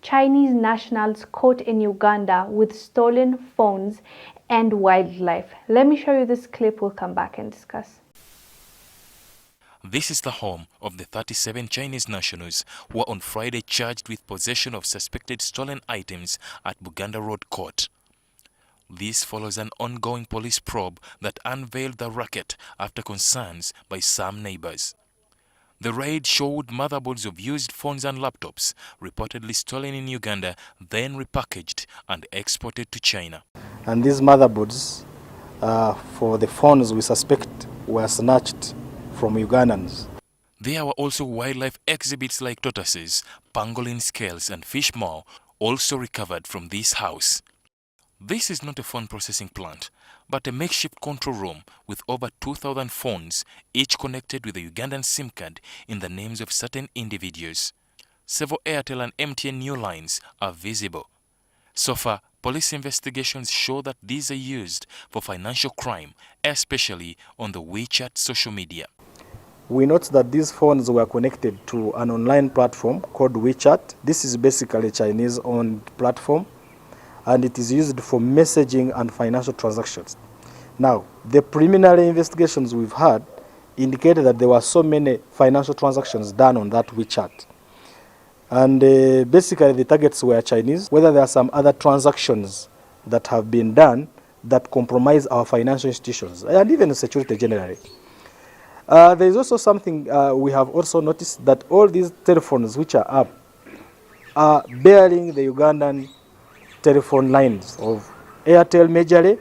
Chinese nationals caught in Uganda with stolen phones and wildlife. Let me show you this clip. We'll come back and discuss. This is the home of the 37 Chinese nationals who were on Friday charged with possession of suspected stolen items at Buganda Road Court. This follows an ongoing police probe that unveiled the racket after concerns by some neighbors. The raid showed motherboards of used phones and laptops reportedly stolen in Uganda, then repackaged and exported to China. And these motherboards for the phones we suspect were snatched from Ugandans. There were also wildlife exhibits like tortoises, pangolin scales and fish maw also recovered from this house. This is not a phone processing plant, but a makeshift control room with over 2,000 phones, each connected with a Ugandan SIM card in the names of certain individuals. Several Airtel and MTN new lines are visible. So far, police investigations show that these are used for financial crime, especially on the WeChat social media. We note that these phones were connected to an online platform called WeChat. This is basically a Chinese-owned platform, and it is used for messaging and financial transactions. Now, the preliminary investigations we've had indicated that there were so many financial transactions done on that WeChat. And basically the targets were Chinese. Whether there are some other transactions that have been done that compromise our financial institutions and even security generally. There is also something we have also noticed, that all these telephones which are up are bearing the Ugandan telephone lines of Airtel majorly,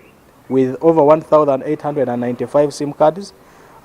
with over 1,895 SIM cards,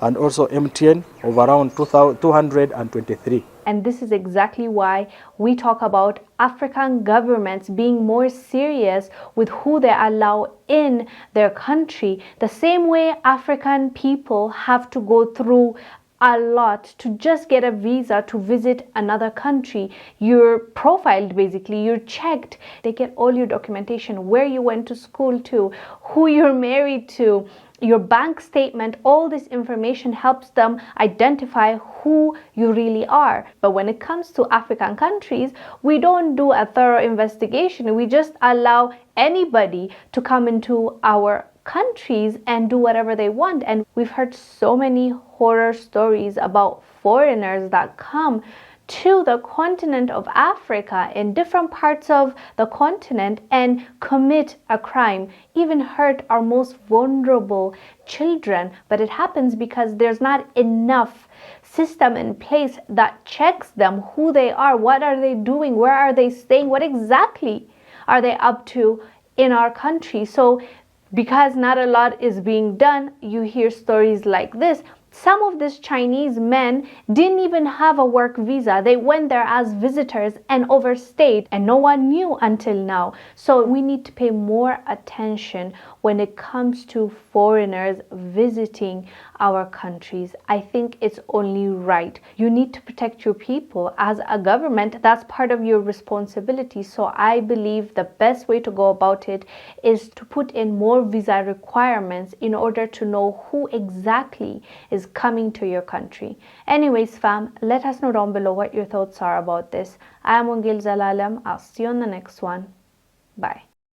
and also MTN of around 223. And this is exactly why we talk about African governments being more serious with who they allow in their country. The same way African people have to go through a lot to just get a visa to visit another country. You're profiled, basically, you're checked. They get all your documentation, where you went to school to, who you're married to, your bank statement. All this information helps them identify who you really are. But when it comes to African countries, we don't do a thorough investigation. We just allow anybody to come into our countries and do whatever they want. And we've heard so many horror stories about foreigners that come to the continent of Africa in different parts of the continent and commit a crime, even hurt our most vulnerable children. But it happens because there's not enough system in place that checks them, who they are, what are they doing, where are they staying, what exactly are they up to in our country. So because not a lot is being done, you hear stories like this. Some of these Chinese men didn't even have a work visa. They went there as visitors and overstayed, and no one knew until now. So we need to pay more attention when it comes to foreigners visiting our countries. I think it's only right. You need to protect your people. As a government, that's part of your responsibility. So I believe the best way to go about it is to put in more visa requirements in order to know who exactly is coming to your country. Anyways, fam, let us know down below what your thoughts are about this. I am Wongel Zelalem. I'll see you on the next one. Bye.